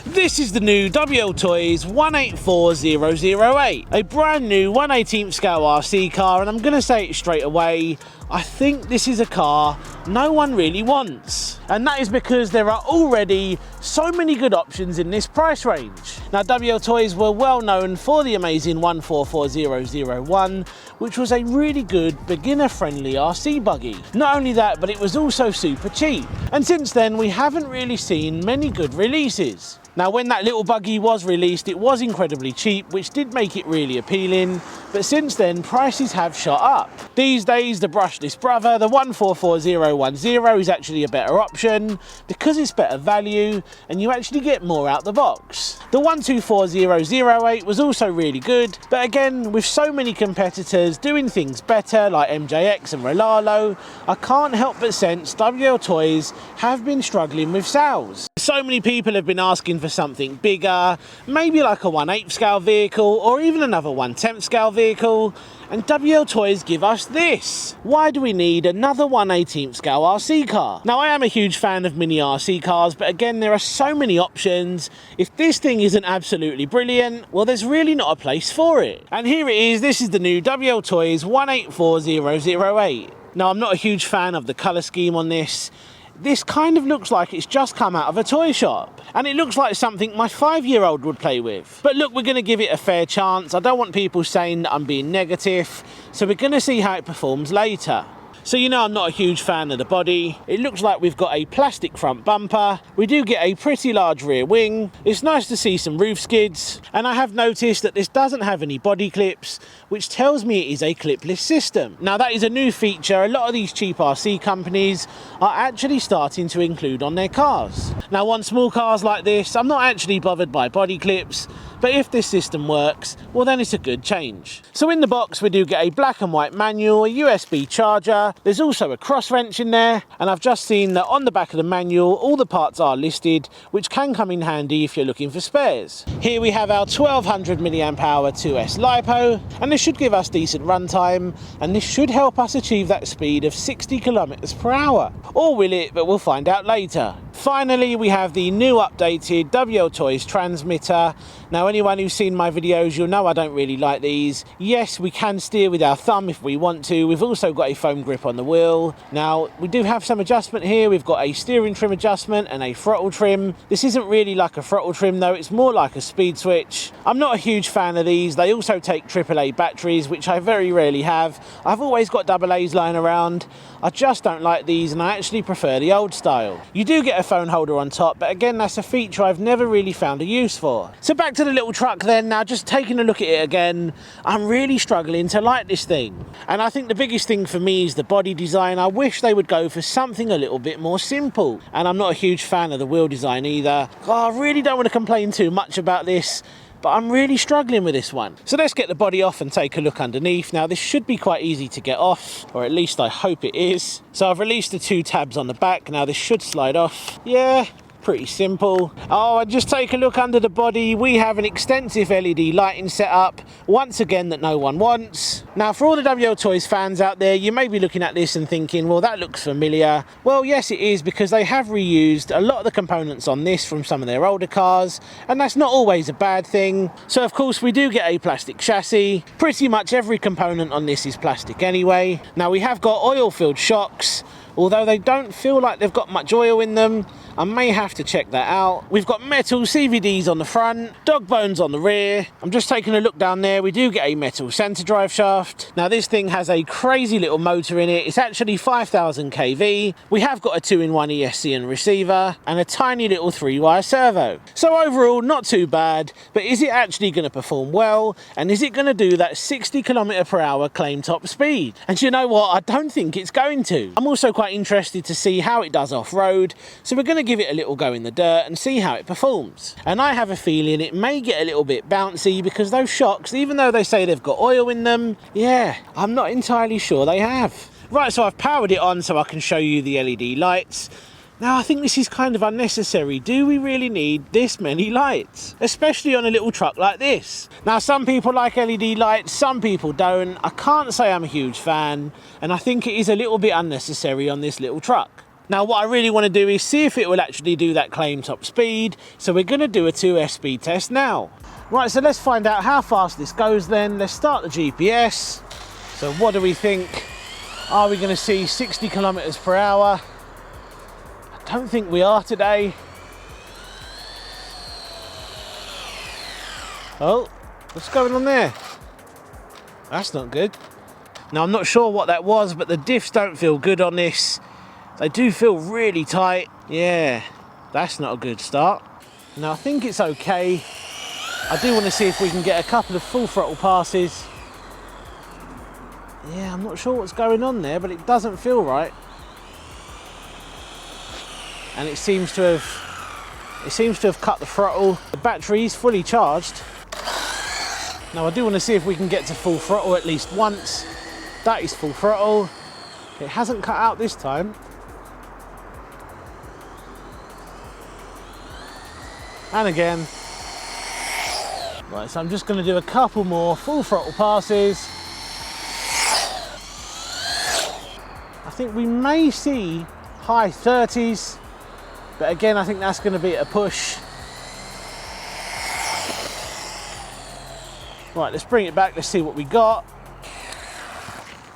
This is the new Wltoys 184008, a brand new 1/18 scale RC car, and I'm going to say it straight away, I think this is a car no one really wants. And that is because there are already so many good options in this price range. Now, Wltoys were well known for the amazing 144001, which was a really good beginner-friendly RC buggy. Not only that, but it was also super cheap. And since then, we haven't really seen many good releases. Now, when that little buggy was released, it was incredibly cheap, which did make it really appealing, but since then, prices have shot up. These days, the brushless brother, the 144010, is actually a better option because it's better value and you actually get more out the box. The 124008 was also really good, but again, with so many competitors doing things better like MJX and Rolalo, I can't help but sense Wltoys have been struggling with sales. So many people have been asking for something bigger, maybe like a 1/8 scale vehicle or even another 1/10 scale vehicle, and Wltoys give us this. Why do we need another 1/18 scale RC car? Now, I am a huge fan of mini RC cars, but again, there are so many options. If this thing isn't absolutely brilliant, well, there's really not a place for it. And here it is. This is the new Wltoys 184008. Now, I'm not a huge fan of the colour scheme on this. This kind of looks like it's just come out of a toy shop, and it looks like something my 5-year-old would play with. But look, we're going to give it a fair chance. I don't want people saying that I'm being negative, so we're going to see how it performs later. So you know I'm not a huge fan of the body. It looks like we've got a plastic front bumper. We do get a pretty large rear wing. It's nice to see some roof skids. And I have noticed that this doesn't have any body clips, which tells me it is a clipless system. Now, that is a new feature a lot of these cheap RC companies are actually starting to include on their cars. Now, on small cars like this, I'm not actually bothered by body clips, but if this system works, well, then it's a good change. So in the box, we do get a black and white manual, a USB charger. There's also a cross wrench in there, and I've just seen that on the back of the manual, all the parts are listed, which can come in handy if you're looking for spares. Here we have our 1200 mAh 2S LiPo, and this should give us decent runtime, and this should help us achieve that speed of 60 km/h. Or will it? But we'll find out later. Finally, we have the new updated Wltoys transmitter. Now, anyone who's seen my videos, you'll know I don't really like these. Yes, we can steer with our thumb if we want to. We've also got a foam grip on the wheel. Now, we do have some adjustment here. We've got a steering trim adjustment and a throttle trim. This isn't really like a throttle trim though, it's more like a speed switch. I'm not a huge fan of these. They also take AAA batteries, which I very rarely have. I've always got AA's lying around. I just don't like these, and I actually prefer the old style. You do get a phone holder on top, but again, that's a feature I've never really found a use for. So back to the little truck then. Now, just taking a look at it again, I'm really struggling to like this thing. And I think the biggest thing for me is the body design. I wish they would go for something a little bit more simple. And I'm not a huge fan of the wheel design either. I really don't want to complain too much about this, but I'm really struggling with this one. So let's get the body off and take a look underneath. Now, this should be quite easy to get off, or at least I hope it is. So I've released the 2 tabs on the back. Now this should slide off. Yeah, pretty simple. Oh, and just take a look under the body. We have an extensive LED lighting setup, once again, that no one wants. Now, for all the Wltoys fans out there, you may be looking at this and thinking, well, that looks familiar. Well, yes, it is, because they have reused a lot of the components on this from some of their older cars, and that's not always a bad thing. So, of course, we do get a plastic chassis. Pretty much every component on this is plastic anyway. Now, we have got oil-filled shocks, although they don't feel like they've got much oil in them. I may have to check that out. We've got metal CVDs on the front, dog bones on the rear. I'm just taking a look down there. We do get a metal centre drive shaft. Now, this thing has a crazy little motor in it. It's actually 5,000 kV. We have got a 2-in-1 ESC and receiver, and a tiny little 3-wire servo. So overall, not too bad, but is it actually going to perform well? And is it going to do that 60 km/h claim top speed? And you know what? I don't think it's going to. I'm also quite interested to see how it does off-road, so we're going to give it a little go in the dirt and see how it performs. And I have a feeling it may get a little bit bouncy, because those shocks, even though they say they've got oil in them, yeah, I'm not entirely sure they have. Right, so I've powered it on so I can show you the LED lights. Now, I think this is kind of unnecessary. Do we really need this many lights? Especially on a little truck like this. Now, some people like LED lights, some people don't. I can't say I'm a huge fan, and I think it is a little bit unnecessary on this little truck. Now what I really want to do is see if it will actually do that claim top speed, so we're going to do a 2S speed test now. Right, so let's find out how fast this goes then. Let's start the GPS. So what do we think? Are we going to see 60 kilometers per hour? I don't think we are today. Oh, what's going on there? That's not good. Now I'm not sure what that was, but the diffs don't feel good on this. They do feel really tight. Yeah, that's not a good start. Now I think it's okay. I do want to see if we can get a couple of full throttle passes. Yeah, I'm not sure what's going on there, but it doesn't feel right. And it seems to have cut the throttle. The battery is fully charged. Now I do want to see if we can get to full throttle at least once. That is full throttle. It hasn't cut out this time. And again. Right, so I'm just going to do a couple more full throttle passes. I think we may see high 30s, but again I think that's going to be a push. Right, let's bring it back, let's see what we got.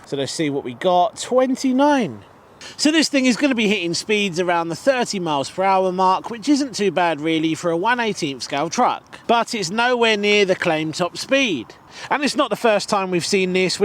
So let's see what we got, 29. So this thing is going to be hitting speeds around the 30 miles per hour mark, which isn't too bad really for a 1/18th scale truck. But it's nowhere near the claim top speed. And it's not the first time we've seen this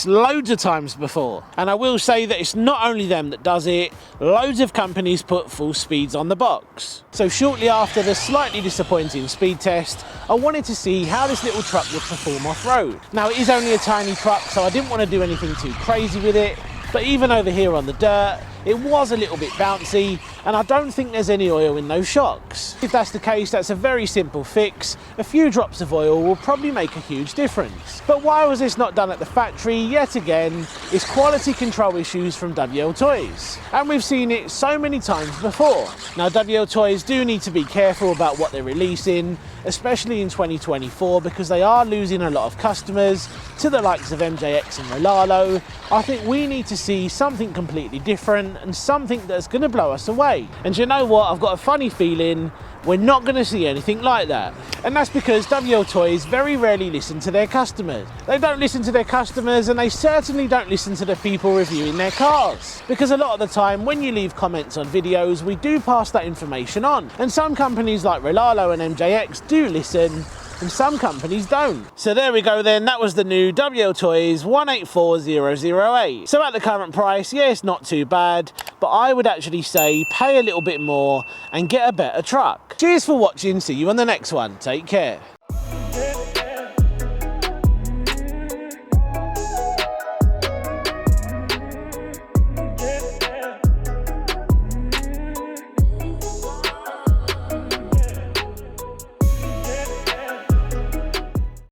loads of times before. And I will say that it's not only them that does it, loads of companies put full speeds on the box. So shortly after the slightly disappointing speed test, I wanted to see how this little truck would perform off-road. Now it is only a tiny truck, so I didn't want to do anything too crazy with it, but even over here on the dirt, it was a little bit bouncy, and I don't think there's any oil in those shocks. If that's the case, that's a very simple fix. A few drops of oil will probably make a huge difference. But why was this not done at the factory? Yet again, it's quality control issues from Wltoys. And we've seen it so many times before. Now Wltoys do need to be careful about what they're releasing, especially in 2024, because they are losing a lot of customers to the likes of MJX and Rolalo. I think we need to see something completely different and something that's going to blow us away. And you know what? I've got a funny feeling we're not going to see anything like that. And that's because Wltoys very rarely listen to their customers. They don't listen to their customers, and they certainly don't listen to the people reviewing their cars. Because a lot of the time when you leave comments on videos, we do pass that information on. And some companies like Rolalo and MJX do listen, and some companies don't. So there we go then, that was the new Wltoys 184008. So at the current price, yeah, it's not too bad, but I would actually say pay a little bit more and get a better truck. Cheers for watching, see you on the next one, take care.